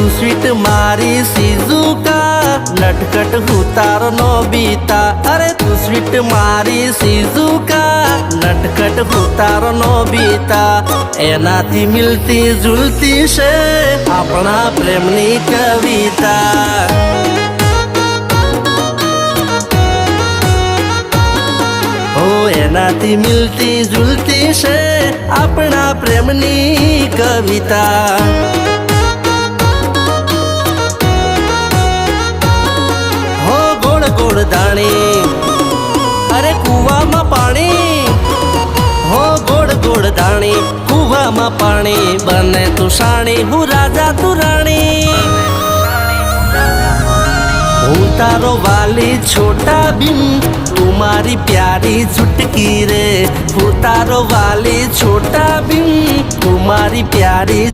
तू स्वीट मारी शिजुका नटखट हूँ तारो नोबिता। अरे तू स्वीट मारी शिजुका नटखट हूँ तारो नोबिता। एनाथी मिलती जुलती से अपना प्रेमनी कविता। एनाथी मिलती जुलती से अपना प्रेमनी कविता। हो गोड़ गोड़ दाणी अरे कुआ में पानी। हो गोड़ गोड़ दाणी कुआ में पानी बने तू साणी हूँ राजा तू राणी। हूँ तारो वाली छोटा बिन तुम्हारी प्यारी चुटकी रे। हूँ तारो वाली छोटा बिन तुम्हारी प्यारी